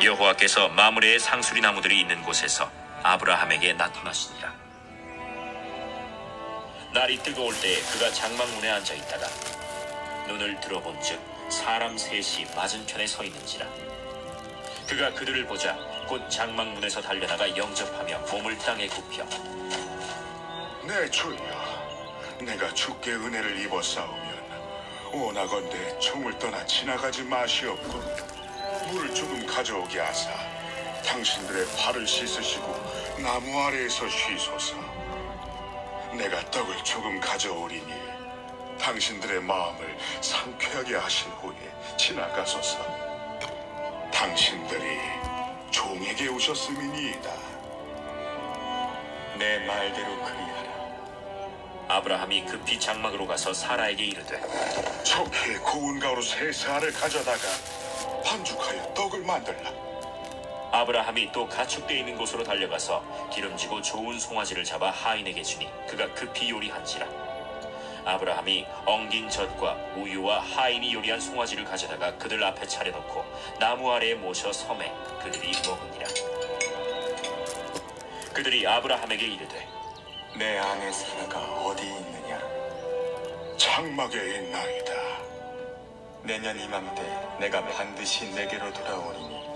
여호와께서 마므레의 상수리 나무들이 있는 곳에서 아브라함에게 나타나시니라. 날이 뜨거울 때 그가 장막문에 앉아 있다가 눈을 들어본즉 사람 셋이 맞은편에 서 있는지라. 그가 그들을 보자 곧 장막문에서 달려나가 영접하며 몸을 땅에 굽혀 내 주여, 내가 주께 은혜를 입었사오면 원하건대 총을 떠나 지나가지 마시옵고 물을 조금 가져오게 하사 당신들의 발을 씻으시고 나무 아래에서 쉬소서. 내가 떡을 조금 가져오리니 당신들의 마음을 상쾌하게 하신 후에 지나가소서. 당신들이 종에게 오셨음이니이다. 내 말대로 그리하라. 아브라함이 급히 장막으로 가서 사라에게 이르되 좋게 고운 가루 세 알을 가져다가 반죽하여 떡을 만들라. 아브라함이 또 가축대 있는 곳으로 달려가서 기름지고 좋은 송아지를 잡아 하인에게 주니 그가 급히 요리한지라. 아브라함이 엉긴 젖과 우유와 하인이 요리한 송아지를 가져다가 그들 앞에 차려놓고 나무 아래에 모셔 섬에 그들이 먹으니라. 그들이 아브라함에게 이르되 내 아내 사라가 어디 있느냐? 장막에 있나이다. 내년 이맘때 내가 반드시 내게로 돌아오리니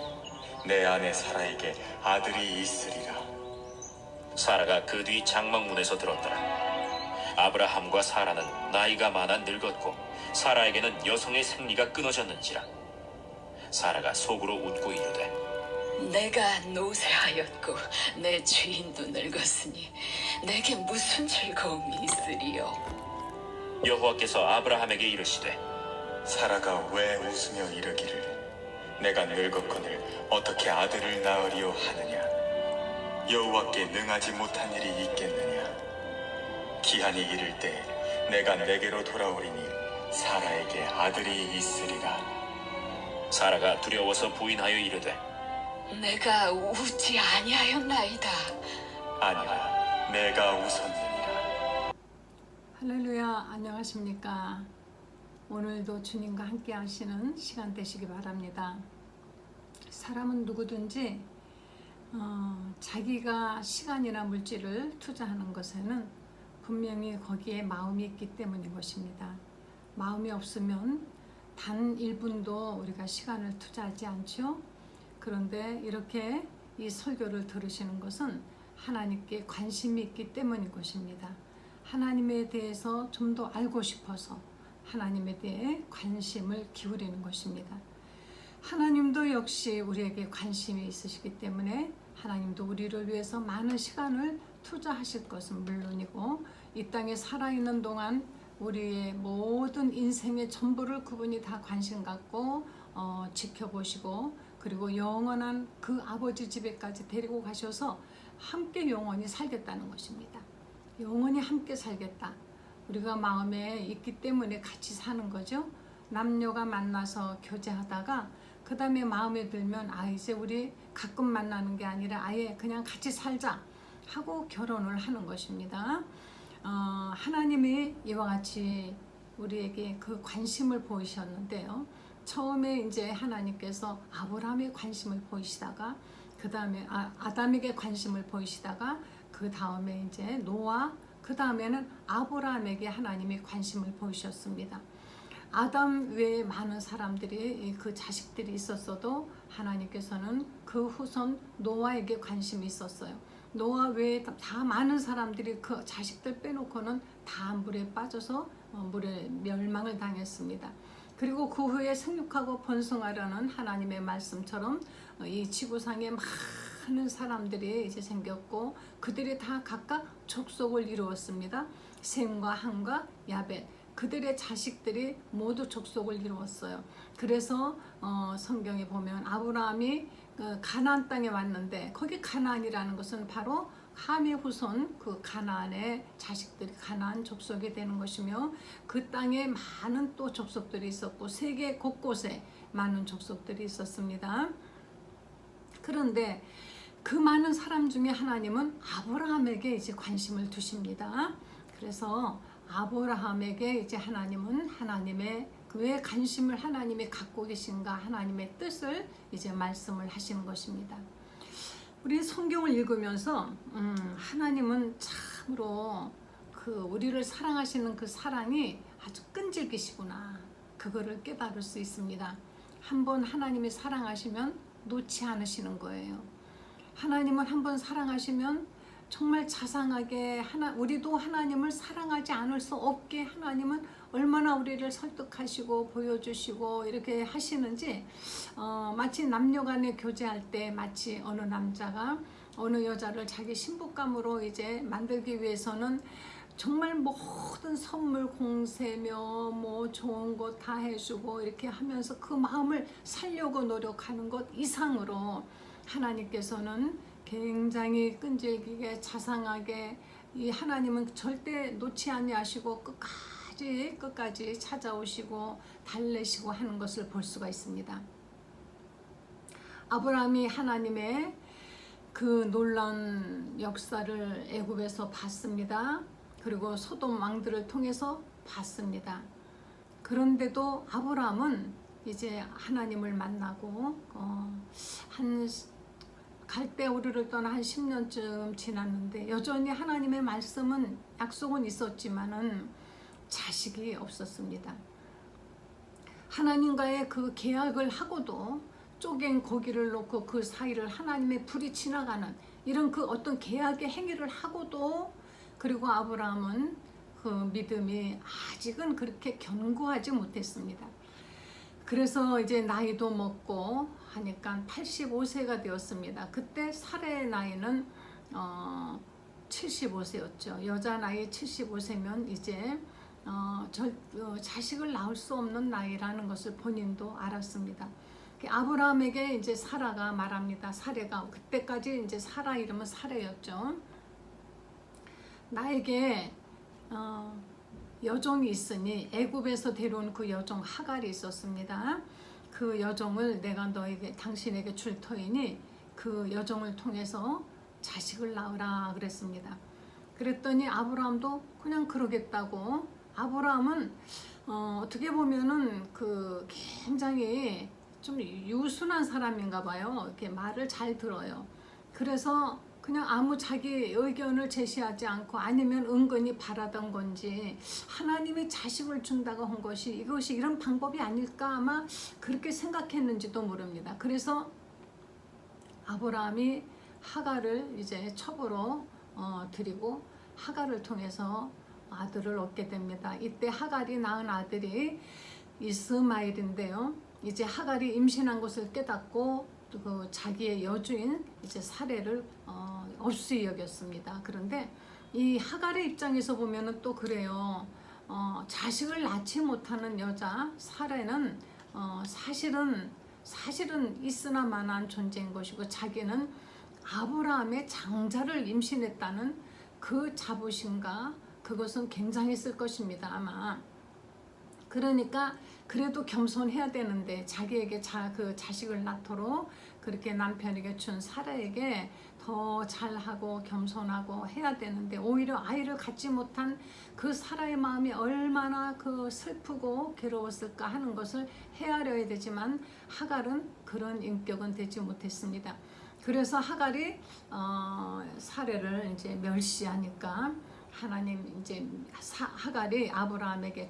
내 아내 사라에게 아들이 있으리라. 사라가 그 뒤 장막문에서 들었더라. 아브라함과 사라는 나이가 많아 늙었고 사라에게는 여성의 생리가 끊어졌는지라. 사라가 속으로 웃고 이르되 내가 노쇠하였고 내 주인도 늙었으니 내게 무슨 즐거움이 있으리요. 여호와께서 아브라함에게 이르시되 사라가 왜 웃으며 이르기를 내가 늙었거늘 어떻게 아들을 낳으리요 하느냐? 여호와께 능하지 못한 일이 있겠느냐? 기한이 이를 때 내가 내게로 돌아오리니 사라에게 아들이 있으리라. 사라가 두려워서 부인하여 이르되 내가 웃지 아니하였나이다. 아니라 내가 웃었느니라. 할렐루야, 안녕하십니까? 오늘도 주님과 함께 하시는 시간 되시기 바랍니다. 사람은 누구든지 자기가 시간이나 물질을 투자하는 것에는 분명히 거기에 마음이 있기 때문인 것입니다. 마음이 없으면 단 1분도 우리가 시간을 투자하지 않죠. 그런데 이렇게 이 설교를 들으시는 것은 하나님께 관심이 있기 때문인 것입니다. 하나님에 대해서 좀 더 알고 싶어서 하나님에 대해 관심을 기울이는 것입니다. 하나님도 역시 우리에게 관심이 있으시기 때문에 하나님도 우리를 위해서 많은 시간을 투자하실 것은 물론이고 이 땅에 살아있는 동안 우리의 모든 인생의 전부를 그분이 다 관심 갖고 지켜보시고 그리고 영원한 그 아버지 집에까지 데리고 가셔서 함께 영원히 살겠다는 것입니다. 영원히 함께 살겠다. 우리가 마음에 있기 때문에 같이 사는 거죠. 남녀가 만나서 교제하다가 그 다음에 마음에 들면 이제 우리 가끔 만나는 게 아니라 아예 그냥 같이 살자 하고 결혼을 하는 것입니다. 하나님이 이와 같이 우리에게 그 관심을 보이셨는데요. 처음에 이제 하나님께서 아브라함에 관심을 보이시다가 그 다음에 아담에게 관심을 보이시다가 그 다음에 이제 노아 그 다음에는 아브라함에게 하나님이 관심을 보이셨습니다. 아담 외에 많은 사람들이 그 자식들이 있었어도 하나님께서는 그 후손 노아에게 관심이 있었어요. 노아 외에 다 많은 사람들이 그 자식들 빼놓고는 다 물에 빠져서 물에 멸망을 당했습니다. 그리고 그 후에 생육하고 번성하라는 하나님의 말씀처럼 이 지구상에 많은 사람들이 이제 생겼고 그들이 다 각각 족속을 이루었습니다. 셈과 함과 야벳 그들의 자식들이 모두 족속을 이루었어요. 그래서 성경에 보면 아브라함이 가나안 땅에 왔는데 거기 가나안이라는 것은 바로 함의 후손 그 가나안의 자식들이 가나안 족속이 되는 것이며 그 땅에 많은 또 족속들이 있었고 세계 곳곳에 많은 족속들이 있었습니다. 그런데 그 많은 사람 중에 하나님은 아브라함에게 이제 관심을 두십니다. 그래서 아브라함에게 이제 하나님은 하나님의 왜 관심을 하나님이 갖고 계신가 하나님의 뜻을 이제 말씀을 하시는 것입니다. 우리 성경을 읽으면서 하나님은 참으로 우리를 사랑하시는 그 사랑이 아주 끈질기시구나 그거를 깨달을 수 있습니다. 한번 하나님이 사랑하시면 놓지 않으시는 거예요. 하나님은 한번 사랑하시면 정말 자상하게 우리도 하나님을 사랑하지 않을 수 없게 하나님은 얼마나 우리를 설득하시고 보여주시고 이렇게 하시는지 마치 남녀간에 교제할 때 마치 어느 남자가 어느 여자를 자기 신부감으로 이제 만들기 위해서는 정말 모든 선물 공세며 뭐 좋은 것 다 해주고 이렇게 하면서 그 마음을 살려고 노력하는 것 이상으로 하나님께서는 굉장히 끈질기게 자상하게 이 하나님은 절대 놓지 아니하시고 끝까지 찾아오시고 달래시고 하는 것을 볼 수가 있습니다. 아브라함이 하나님의 그 놀라운 역사를 애굽에서 봤습니다. 그리고 소돔 왕들을 통해서 봤습니다. 그런데도 아브라함은 이제 하나님을 만나고 갈대우르를 떠나 한 10년쯤 지났는데 여전히 하나님의 말씀은 약속은 있었지만은 자식이 없었습니다. 하나님과의 그 계약을 하고도 쪼갠 고기를 놓고 그 사이를 하나님의 불이 지나가는 이런 그 어떤 계약의 행위를 하고도 그리고 아브라함은 그 믿음이 아직은 그렇게 견고하지 못했습니다. 그래서 이제 나이도 먹고 하니까 85세가 되었습니다. 그때 사례의 나이는 75세였죠. 여자 나이 75세면 이제 자식을 낳을 수 없는 나이라는 것을 본인도 알았습니다. 아브라함에게 이제 사라가 말합니다. 사례가 그때까지 이제 사라 이름은 사례였죠. 나에게 여종이 있으니 애굽에서 데려온 그 여종 하갈이 있었습니다. 그 여종을 내가 당신에게 줄 터이니 그 여종을 통해서 자식을 낳으라 그랬습니다. 그랬더니 아브라함도 그냥 그러겠다고. 아브라함은 어떻게 보면은 그 굉장히 좀 유순한 사람인가 봐요. 이렇게 말을 잘 들어요. 그래서 그냥 아무 자기 의견을 제시하지 않고 아니면 은근히 바라던 건지 하나님이 자식을 준다고 한 것이 이것이 이런 방법이 아닐까 아마 그렇게 생각했는지도 모릅니다. 그래서 아브라함이 하갈을 이제 첩으로 드리고 하갈을 통해서 아들을 얻게 됩니다. 이때 하갈이 낳은 아들이 이스마엘인데요. 이제 하갈이 임신한 것을 깨닫고 그 자기의 여주인 이제 사례를 없이 여겼습니다. 그런데 이 하갈의 입장에서 보면은 또 그래요. 자식을 낳지 못하는 여자 사례는 사실은 있으나마나한 존재인 것이고 자기는 아브라함의 장자를 임신했다는 그 자부심과 그것은 굉장했을 것입니다. 아마. 그러니까 그래도 겸손해야 되는데 자기에게 그 자식을 낳도록 그렇게 남편에게 준 사라에게 더 잘하고 겸손하고 해야 되는데 오히려 아이를 갖지 못한 그 사라의 마음이 얼마나 그 슬프고 괴로웠을까 하는 것을 헤아려야 되지만 하갈은 그런 인격은 되지 못했습니다. 그래서 하갈이 사례를 이제 멸시하니까 하나님 이제 하갈이 아브라함에게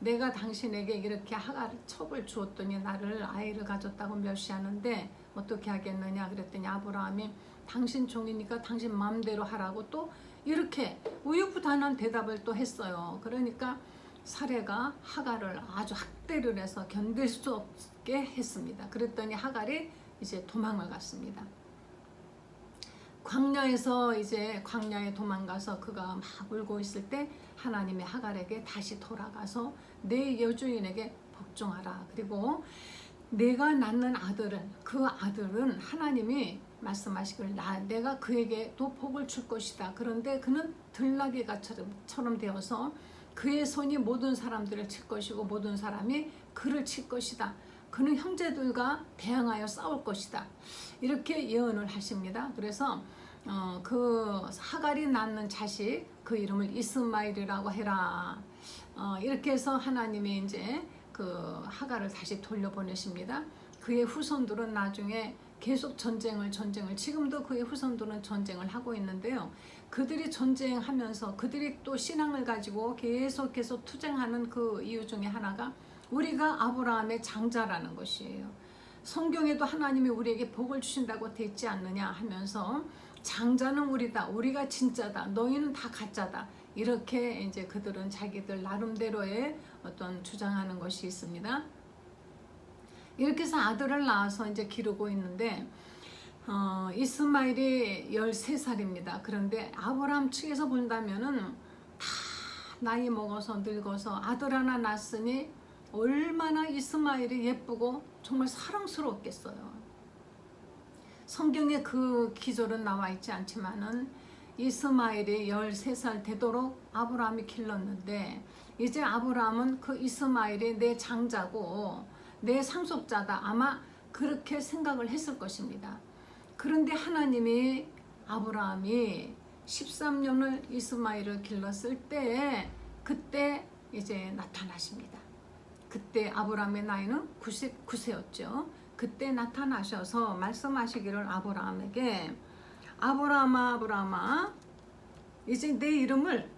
내가 당신에게 이렇게 하갈 첩을 주었더니 나를 아이를 가졌다고 멸시하는데 어떻게 하겠느냐 그랬더니 아브라함이 당신 종이니까 당신 마음대로 하라고 또 이렇게 우유부단한 대답을 또 했어요. 그러니까 사례가 하갈을 아주 학대를 해서 견딜 수 없게 했습니다. 그랬더니 하갈이 이제 도망을 갔습니다. 광야에 도망가서 그가 막 울고 있을 때 하나님의 하갈에게 다시 돌아가서 내 여주인에게 복종하라. 그리고 내가 낳는 그 아들은 하나님이 말씀하시길 내가 그에게 또 복을 줄 것이다. 그런데 그는 들나귀가처럼 되어서 그의 손이 모든 사람들을 칠 것이고 모든 사람이 그를 칠 것이다. 그는 형제들과 대항하여 싸울 것이다. 이렇게 예언을 하십니다. 그래서 그 하갈이 낳는 자식 그 이름을 이스마엘이라고 해라. 이렇게 해서 하나님이 이제 그 하갈을 다시 돌려보내십니다. 그의 후손들은 나중에 계속 전쟁을 지금도 그의 후손들은 전쟁을 하고 있는데요. 그들이 전쟁하면서 그들이 또 신앙을 가지고 계속 투쟁하는 그 이유 중에 하나가 우리가 아브라함의 장자라는 것이에요. 성경에도 하나님이 우리에게 복을 주신다고 돼 있지 않느냐 하면서 장자는 우리다. 우리가 진짜다. 너희는 다 가짜다. 이렇게 이제 그들은 자기들 나름대로의 어떤 주장하는 것이 있습니다. 이렇게 해서 아들을 낳아서 이제 기르고 있는데 이스마엘이 13살입니다. 그런데 아브라함 측에서 본다면은 다 나이 먹어서 늙어서 아들 하나 낳았으니 얼마나 이스마엘이 예쁘고 정말 사랑스러웠겠어요. 성경에 그 기절은 나와 있지 않지만은 이스마엘이 13살 되도록 아브라함이 길렀는데 이제 아브라함은 그 이스마엘이 내 장자고 내 상속자다. 아마 그렇게 생각을 했을 것입니다. 그런데 하나님이 아브라함이 13년을 이스마엘을 길렀을 때 그때 이제 나타나십니다. 그때 아브라함의 나이는 99세였죠. 그때 나타나셔서 말씀하시기를 아브라함에게 아브라함아 이제 내 이름을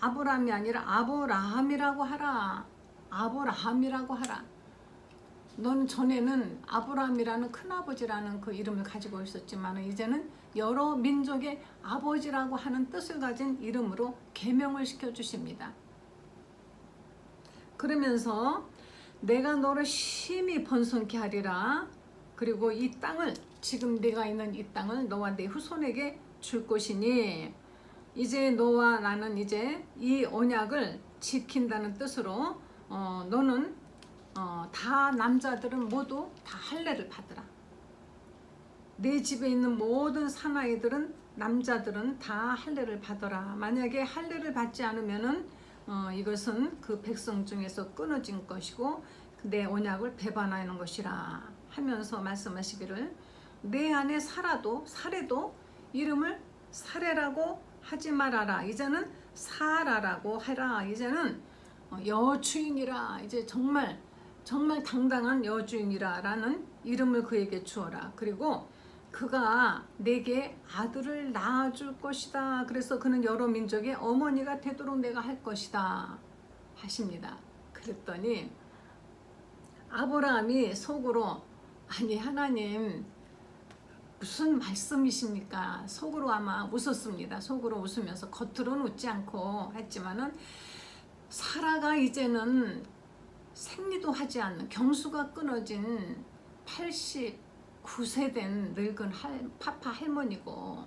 아브라함이 아니라 아브라함이라고 하라. 아브라함이라고 하라. 너는 전에는 아브라함이라는 큰아버지라는 그 이름을 가지고 있었지만 이제는 여러 민족의 아버지라고 하는 뜻을 가진 이름으로 계명을 시켜주십니다. 그러면서 내가 너를 심히 번성케 하리라. 그리고 이 땅을 지금 내가 있는 이 땅을 너와 내 후손에게 줄 것이니 이제 너와 나는 이제 이 언약을 지킨다는 뜻으로 너는 다 남자들은 모두 다 할례를 받으라. 내 집에 있는 모든 사나이들은 남자들은 다 할례를 받아라. 만약에 할례를 받지 않으면은 이것은 그 백성 중에서 끊어진 것이고 내 언약을 배반하는 것이라 하면서 말씀하시기를 내 안에 사래도 이름을 사례라고 하지 말아라. 이제는 사라라고 해라. 이제는 여주인이라. 이제 정말 당당한 여주인이라라는 이름을 그에게 주어라. 그리고 그가 내게 아들을 낳아줄 것이다. 그래서 그는 여러 민족의 어머니가 되도록 내가 할 것이다 하십니다. 그랬더니 아브라함이 속으로 아니 하나님 무슨 말씀이십니까? 속으로 아마 웃었습니다. 속으로 웃으면서 겉으로는 웃지 않고 했지만은 사라가 이제는 생리도 하지 않는 경수가 끊어진 89세 된 늙은 파파 할머니고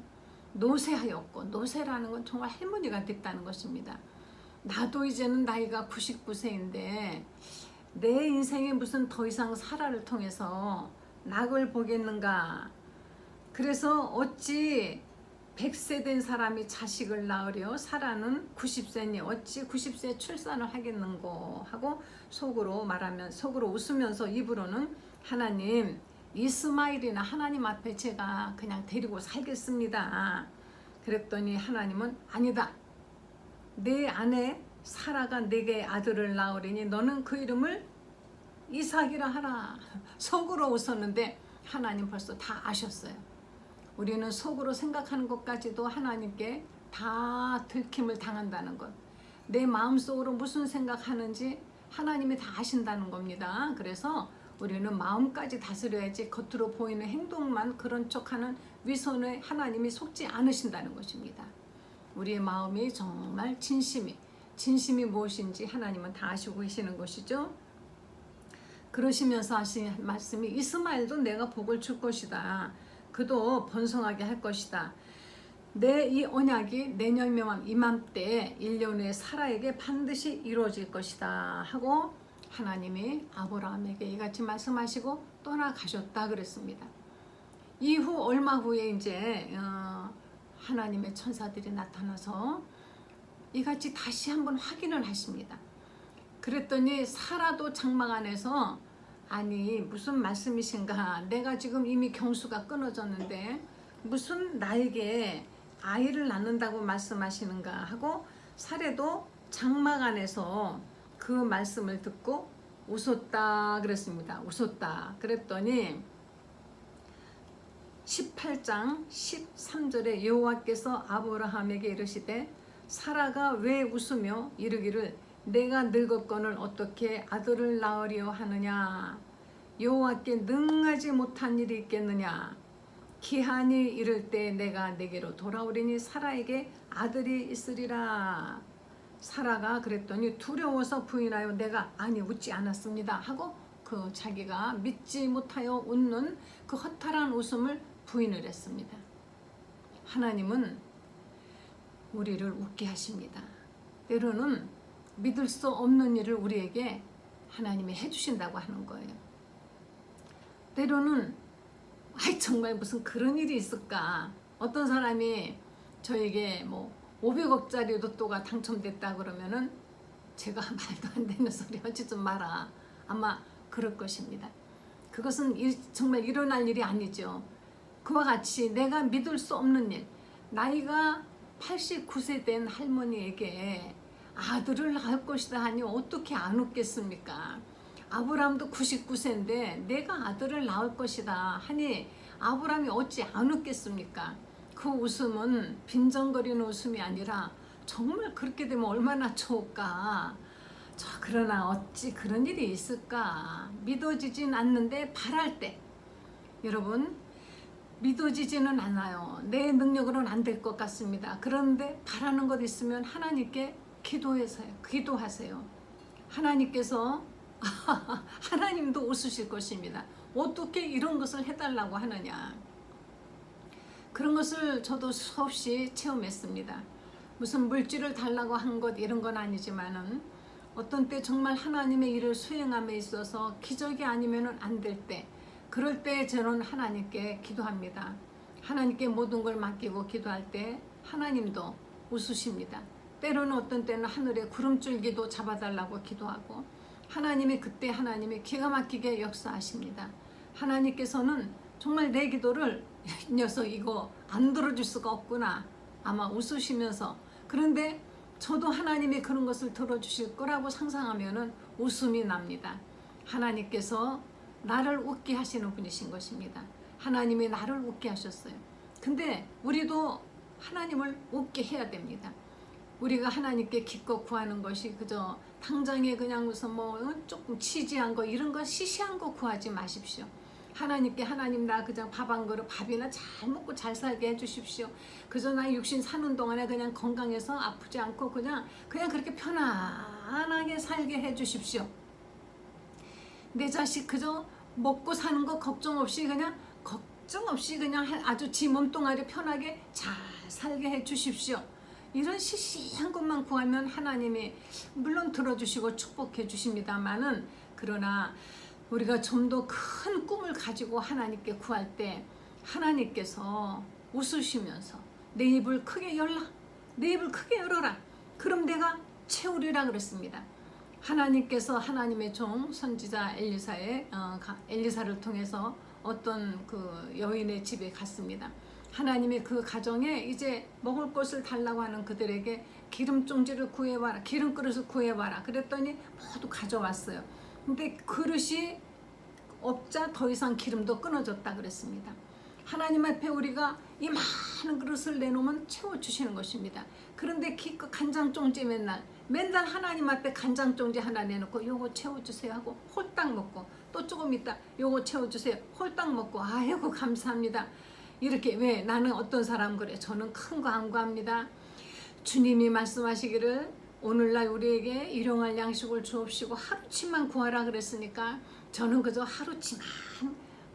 노쇠하였고 노쇠라는 건 정말 할머니가 됐다는 것입니다. 나도 이제는 나이가 99세인데 내 인생에 무슨 더 이상 사라를 통해서 낙을 보겠는가. 그래서 어찌 100세 된 사람이 자식을 낳으려 사라는 90세니 어찌 90세 출산을 하겠는고 하고 속으로 웃으면서 입으로는 하나님 이스마엘이나 하나님 앞에 제가 그냥 데리고 살겠습니다. 그랬더니 하나님은 아니다. 내 아내 사라가 내게 아들을 낳으리니 너는 그 이름을 이삭이라 하라. 속으로 웃었는데 하나님 벌써 다 아셨어요. 우리는 속으로 생각하는 것까지도 하나님께 다 들킴을 당한다는 것. 내 마음속으로 무슨 생각하는지 하나님이 다 아신다는 겁니다. 그래서 우리는 마음까지 다스려야지 겉으로 보이는 행동만 그런 척하는 위선에 하나님이 속지 않으신다는 것입니다. 우리의 마음이 정말 진심이 무엇인지 하나님은 다 아시고 계시는 것이죠. 그러시면서 하신 말씀이 이스마엘도 내가 복을 줄 것이다. 그도 번성하게 할 것이다. 내 이 언약이 내년 이맘때 1년 후에 사라에게 반드시 이루어질 것이다 하고 하나님이 아브라함에게 이같이 말씀하시고 떠나가셨다 그랬습니다. 이후 얼마 후에 이제 하나님의 천사들이 나타나서 이같이 다시 한번 확인을 하십니다. 그랬더니 사라도 장막 안에서 아니 무슨 말씀이신가. 내가 지금 이미 경수가 끊어졌는데 무슨 나에게 아이를 낳는다고 말씀하시는가 하고 사례도 장막 안에서 그 말씀을 듣고 웃었다 그랬습니다. 웃었다 그랬더니 18장 13절에 여호와께서 아브라함에게 이르시되 사라가 왜 웃으며 이르기를 내가 늙었거늘 어떻게 아들을 낳으려 하느냐. 여호와께 능하지 못한 일이 있겠느냐. 기한이 이를 때 내가 내게로 돌아오리니 사라에게 아들이 있으리라. 사라가 그랬더니 두려워서 부인하여 내가 아니 웃지 않았습니다 하고 그 자기가 믿지 못하여 웃는 그 허탈한 웃음을 부인을 했습니다. 하나님은 우리를 웃게 하십니다. 때로는 믿을 수 없는 일을 우리에게 하나님이 해주신다고 하는 거예요. 때로는 아이 정말 무슨 그런 일이 있을까. 어떤 사람이 저에게 뭐 500억짜리 로또가 당첨됐다 그러면은 제가 말도 안 되는 소리 하지 좀 마라. 아마 그럴 것입니다. 그것은 정말 일어날 일이 아니죠. 그와 같이 내가 믿을 수 없는 일, 나이가 89세 된 할머니에게 아들을 낳을 것이다 하니 어떻게 안 웃겠습니까? 아브라함도 99세인데 내가 아들을 낳을 것이다 하니 아브라함이 어찌 안 웃겠습니까? 그 웃음은 빈정거리는 웃음이 아니라 정말 그렇게 되면 얼마나 좋을까. 그러나 어찌 그런 일이 있을까. 믿어지진 않는데 바랄 때 여러분 믿어지지는 않아요. 내 능력으로는 안 될 것 같습니다. 그런데 바라는 것 있으면 하나님께 기도하세요. 하나님께서 하나님도 웃으실 것입니다. 어떻게 이런 것을 해달라고 하느냐. 그런 것을 저도 수없이 체험했습니다. 무슨 물질을 달라고 한 것 이런 건 아니지만은 어떤 때 정말 하나님의 일을 수행함에 있어서 기적이 아니면은 안 될 때, 그럴 때 저는 하나님께 기도합니다. 하나님께 모든 걸 맡기고 기도할 때 하나님도 웃으십니다. 때로는 어떤 때는 하늘에 구름줄기도 잡아달라고 기도하고 하나님이 그때 하나님이 기가 막히게 역사하십니다. 하나님께서는 정말 내 기도를 이 녀석 이거 안 들어줄 수가 없구나 아마 웃으시면서, 그런데 저도 하나님이 그런 것을 들어주실 거라고 상상하면은 웃음이 납니다. 하나님께서 나를 웃게 하시는 분이신 것입니다. 하나님이 나를 웃게 하셨어요. 근데 우리도 하나님을 웃게 해야 됩니다. 우리가 하나님께 기껏 구하는 것이 그저 당장에 그냥 무슨 뭐 조금 치지한 거 이런 거 시시한 거 구하지 마십시오. 하나님께 하나님 나 그냥 밥 한 그릇 밥이나 잘 먹고 잘 살게 해주십시오. 그저 나 육신 사는 동안에 그냥 건강해서 아프지 않고 그냥 그렇게 편안하게 살게 해주십시오. 내 자식 그저 먹고 사는 거 걱정 없이 그냥 아주 지 몸뚱아리 편하게 잘 살게 해주십시오. 이런 시시한 것만 구하면 하나님이 물론 들어주시고 축복해 주십니다만은, 그러나 우리가 좀 더 큰 꿈을 가지고 하나님께 구할 때 하나님께서 웃으시면서 내 입을 크게 열어라. 그럼 내가 채우리라 그랬습니다. 하나님께서 하나님의 종 선지자 엘리사를 통해서 어떤 그 여인의 집에 갔습니다. 하나님의 그 가정에 이제 먹을 것을 달라고 하는 그들에게 기름종지를 구해와라, 기름그릇을 구해와라 그랬더니 모두 가져왔어요. 근데 그릇이 없자 더 이상 기름도 끊어졌다 그랬습니다. 하나님 앞에 우리가 이 많은 그릇을 내놓으면 채워주시는 것입니다. 그런데 기껏 간장종지 맨날 하나님 앞에 간장종지 하나 내놓고 요거 채워주세요 하고 홀딱 먹고 또 조금 있다 요거 채워주세요 홀딱 먹고 아이고 감사합니다. 이렇게 왜 나는 어떤 사람 그래 저는 큰 거 안 구합니다. 주님이 말씀하시기를 오늘날 우리에게 일용할 양식을 주옵시고 하루치만 구하라 그랬으니까 저는 그저 하루치만,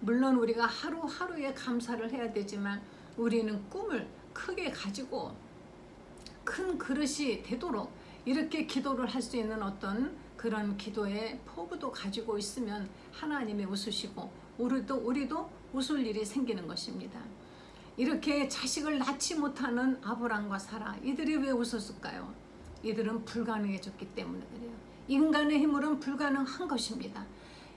물론 우리가 하루하루에 감사를 해야 되지만 우리는 꿈을 크게 가지고 큰 그릇이 되도록 이렇게 기도를 할 수 있는 어떤 그런 기도의 포부도 가지고 있으면 하나님이 웃으시고 우리도 웃을 일이 생기는 것입니다. 이렇게 자식을 낳지 못하는 아브람과 사라, 이들이 왜 웃었을까요? 이들은 불가능해졌기 때문에 그래요. 인간의 힘으로는 불가능한 것입니다.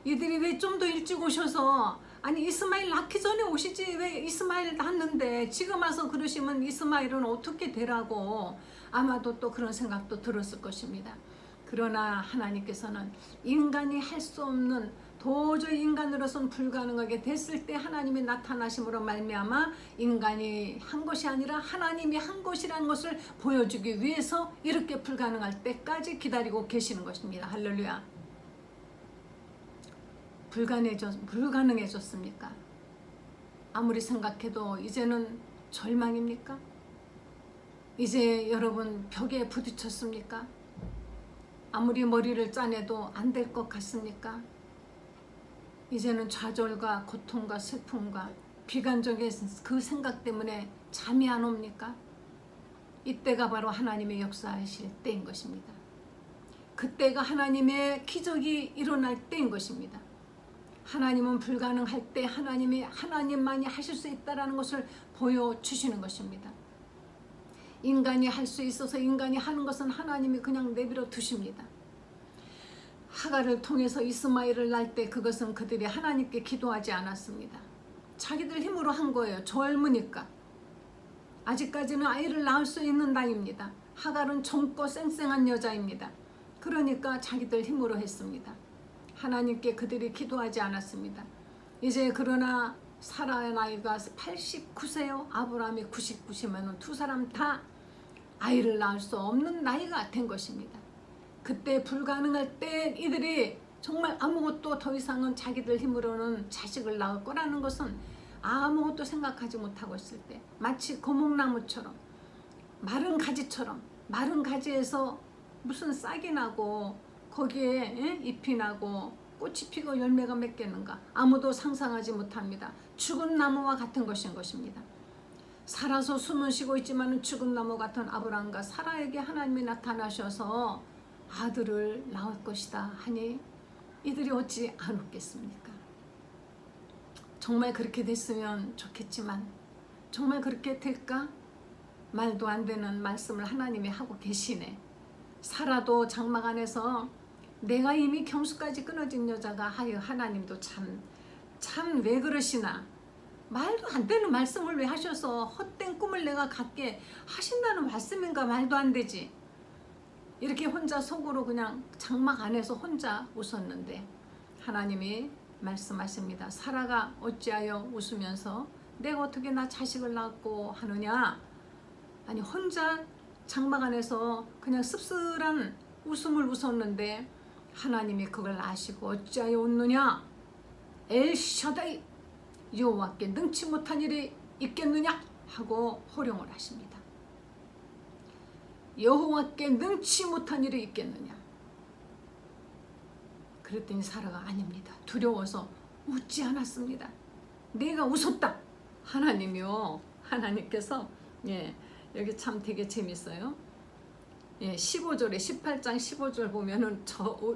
이들이 왜 좀 더 일찍 오셔서 아니 이스마엘 낳기 전에 오시지 왜 이스마엘 낳았는데 지금 와서 그러시면 이스마엘은 어떻게 되라고 아마도 또 그런 생각도 들었을 것입니다. 그러나 하나님께서는 인간이 할 수 없는 도저히 인간으로서는 불가능하게 됐을 때 하나님이 나타나심으로 말미암아 인간이 한 것이 아니라 하나님이 한 것이라는 것을 보여주기 위해서 이렇게 불가능할 때까지 기다리고 계시는 것입니다. 할렐루야. 불가능해졌습니까? 아무리 생각해도 이제는 절망입니까? 이제 여러분 벽에 부딪혔습니까? 아무리 머리를 짜내도 안 될 것 같습니까? 이제는 좌절과 고통과 슬픔과 비관적인 그 생각 때문에 잠이 안 옵니까? 이때가 바로 하나님의 역사하실 때인 것입니다. 그때가 하나님의 기적이 일어날 때인 것입니다. 하나님은 불가능할 때 하나님만이 하실 수 있다는 것을 보여주시는 것입니다. 인간이 할 수 있어서 인간이 하는 것은 하나님이 그냥 내버려 두십니다. 하갈을 통해서 이스마엘을 낳을 때 그것은 그들이 하나님께 기도하지 않았습니다. 자기들 힘으로 한 거예요. 젊으니까. 아직까지는 아이를 낳을 수 있는 나이입니다. 하갈은 젊고 쌩쌩한 여자입니다. 그러니까 자기들 힘으로 했습니다. 하나님께 그들이 기도하지 않았습니다. 이제 그러나 사라의 나이가 89세요. 아브라함이 99세면 두 사람 다 아이를 낳을 수 없는 나이가 된 것입니다. 그때 불가능할 때 이들이 정말 아무것도 더 이상은 자기들 힘으로는 자식을 낳을 거라는 것은 아무것도 생각하지 못하고 있을 때 마치 고목나무처럼 마른 가지처럼 마른 가지에서 무슨 싹이 나고 거기에 잎이 나고 꽃이 피고 열매가 맺겠는가 아무도 상상하지 못합니다. 죽은 나무와 같은 것인 것입니다. 살아서 숨은 쉬고 있지만 죽은 나무 같은 아브라함과 사라에게 하나님이 나타나셔서 아들을 낳을 것이다 하니 이들이 어찌 안 웃겠습니까? 정말 그렇게 됐으면 좋겠지만 정말 그렇게 될까? 말도 안 되는 말씀을 하나님이 하고 계시네. 사라도 장막 안에서 내가 이미 경수까지 끊어진 여자가 하여 하나님도 참 왜 그러시나 말도 안 되는 말씀을 왜 하셔서 헛된 꿈을 내가 갖게 하신다는 말씀인가 말도 안 되지. 이렇게 혼자 속으로 그냥 장막 안에서 혼자 웃었는데 하나님이 말씀하십니다. 사라가 어찌하여 웃으면서 내가 어떻게 나 자식을 낳고 하느냐. 아니 혼자 장막 안에서 그냥 씁쓸한 웃음을 웃었는데 하나님이 그걸 아시고 어찌하여 웃느냐. 엘샤다이 여호와께 능치 못한 일이 있겠느냐 하고 호령을 하십니다. 여호와께 능치 못한 일이 있겠느냐. 그랬더니 사라가 아닙니다. 두려워서 웃지 않았습니다. 내가 웃었다. 하나님이요. 하나님께서 여기 참 되게 재밌어요. 15절에 18장 15절 보면은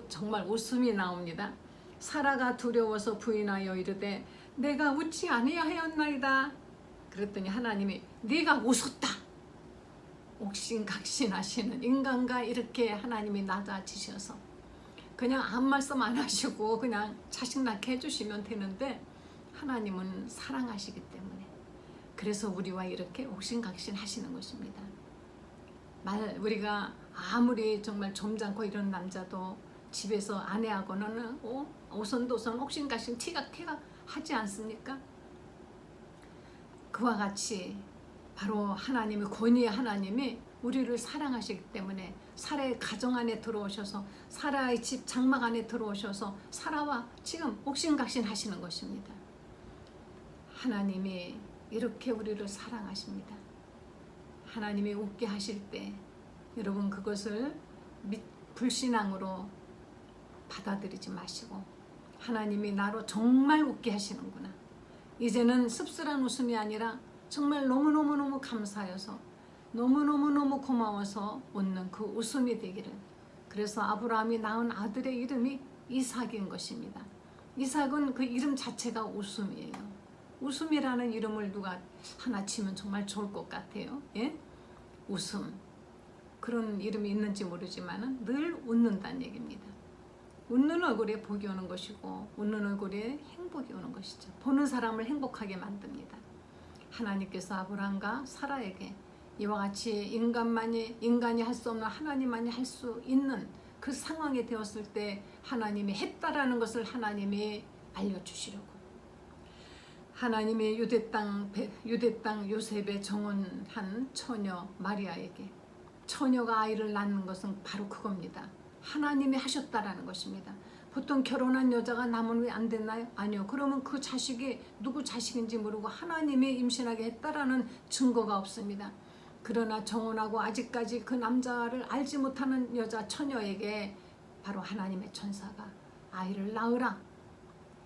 정말 웃음이 나옵니다. 사라가 두려워서 부인하여 이르되 내가 웃지 아니하였나이다. 그랬더니 하나님이 네가 웃었다. 옥신각신하시는 인간과 이렇게 하나님이 낮아지셔서 그냥 아무 말씀 안 하시고 그냥 자식 낳게 해주시면 되는데 하나님은 사랑하시기 때문에 그래서 우리와 이렇게 옥신각신 하시는 것입니다. 우리가 아무리 정말 점잖고 이런 남자도 집에서 아내하고는 오손도손 옥신각신 티각태각 하지 않습니까? 그와 같이 바로 하나님의 권위의 하나님이 우리를 사랑하시기 때문에 사라의 가정 안에 들어오셔서 사라의 집 장막 안에 들어오셔서 사라와 지금 옥신각신 하시는 것입니다. 하나님이 이렇게 우리를 사랑하십니다. 하나님이 웃게 하실 때 여러분 그것을 불신앙으로 받아들이지 마시고 하나님이 나로 정말 웃게 하시는구나. 이제는 씁쓸한 웃음이 아니라 정말 너무너무너무 감사해서 너무너무너무 고마워서 웃는 그 웃음이 되기를. 그래서 아브라함이 낳은 아들의 이름이 이삭인 것입니다. 이삭은 그 이름 자체가 웃음이에요. 웃음이라는 이름을 누가 하나 치면 정말 좋을 것 같아요. 웃음. 그런 이름이 있는지 모르지만 늘 웃는다는 얘기입니다. 웃는 얼굴에 복이 오는 것이고 웃는 얼굴에 행복이 오는 것이죠. 보는 사람을 행복하게 만듭니다. 하나님께서 아브라함과 사라에게 이와 같이 인간이 할 수 없는 하나님만이 할 수 있는 그 상황이 되었을 때 하나님이 했다라는 것을 하나님이 알려주시려고 하나님이 유대 땅 요셉에 정혼한 처녀 마리아에게 처녀가 아이를 낳는 것은 바로 그겁니다. 하나님이 하셨다라는 것입니다. 보통 결혼한 여자가 낳으면 왜 안 됐나요? 아니요. 그러면 그 자식이 누구 자식인지 모르고 하나님이 임신하게 했다라는 증거가 없습니다. 그러나 정혼하고 아직까지 그 남자를 알지 못하는 여자 처녀에게 바로 하나님의 천사가 아이를 낳으라.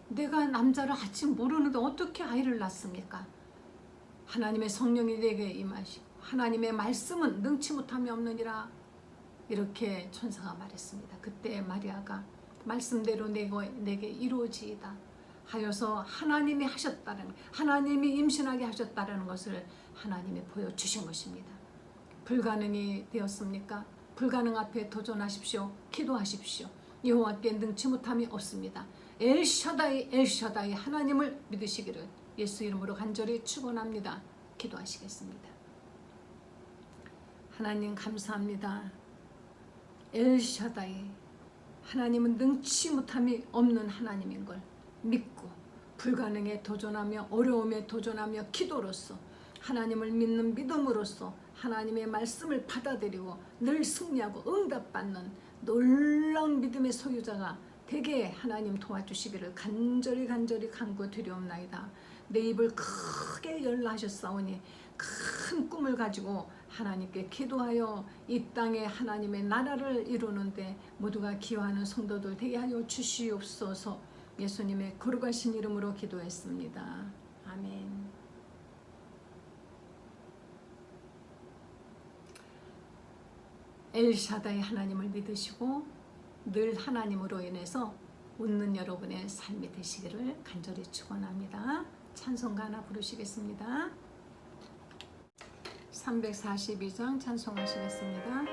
내가 남자를 아직 모르는데 어떻게 아이를 낳습니까? 하나님의 성령이 내게 임하시고 하나님의 말씀은 능치 못함이 없느니라. 이렇게 천사가 말했습니다. 그때 마리아가 말씀대로 내게 이루어지이다 하여서 하나님이 하셨다는, 하나님이 임신하게 하셨다는 것을 하나님이 보여주신 것입니다. 불가능이 되었습니까? 불가능 앞에 도전하십시오. 기도하십시오. 여호와께 능치 못함이 없습니다. 엘샤다이 하나님을 믿으시기를 예수 이름으로 간절히 축원합니다. 기도하시겠습니다. 하나님 감사합니다. 엘샤다이 하나님은 능치 못함이 없는 하나님인 걸 믿고 불가능에 도전하며 어려움에 도전하며 기도로서 하나님을 믿는 믿음으로써 하나님의 말씀을 받아들이고 늘 승리하고 응답받는 놀라운 믿음의 소유자가 되게 하나님 도와주시기를 간절히 간구드리옵나이다. 내 입을 크게 열라 하셨사오니 큰 꿈을 가지고 하나님께 기도하여 이 땅에 하나님의 나라를 이루는데 모두가 기여하는 성도들 되게 하여 주시옵소서. 예수님의 거룩하신 이름으로 기도했습니다. 아멘. 엘샤다이 하나님을 믿으시고 늘 하나님으로 인해서 웃는 여러분의 삶이 되시기를 간절히 축원합니다. 찬송가 하나 부르시겠습니다. 342장 찬송하시겠습니다.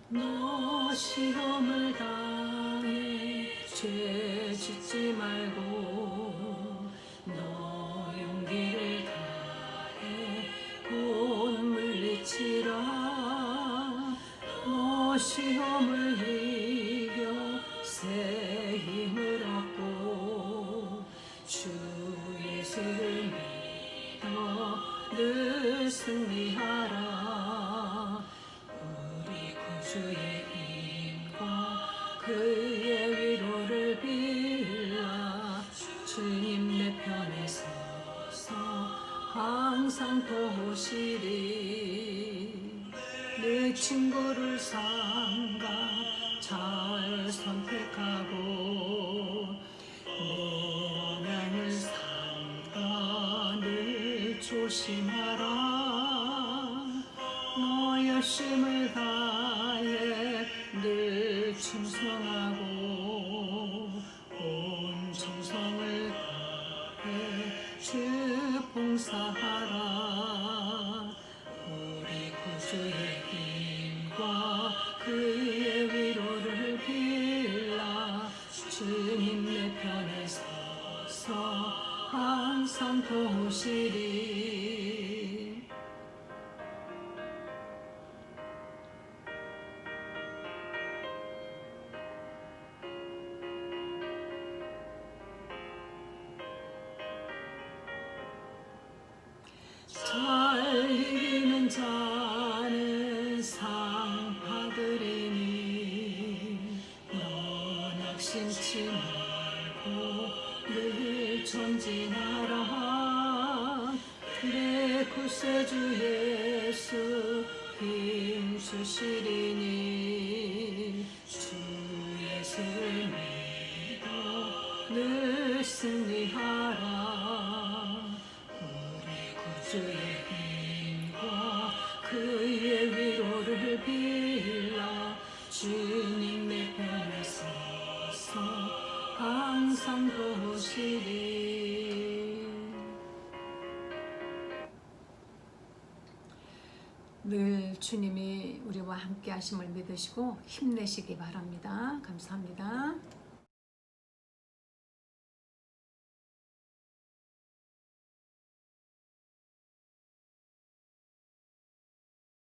너 시험을 당해 죄 짓지 말고 너 용기를 다해 곧 물리치라. 너 시험을 이겨 새 힘을 얻고 주 예수를 믿어 늘 승리하라. 주의 힘과 그의 위로를 빌라. 주님 내 편에 서서 항상 도우시리. 내 친구를 삼가 잘 선택하고 내 언양을 삼가 늘 조심하라. 너 열심을 다해 늘 충성하고 온 정성을 다해 주 봉사하라. 우리 구주의 힘과 그의 위로를 빌라. 주님 내 편에 서서 항상 도우시리. 잘 이기는 자는 상 받으리니 너 낙심치 말고 늘 전진하라. 내 구세주 예수 힘 주시리니 주 예수를 믿어 늘 승리하라. 주의 힘과 그의 위로를 빌라. 주님 내 편에 서서 항상 항상 보시리. 늘 주님이 우리와 함께 하심을 믿으시고 힘내시기 바랍니다. 감사합니다.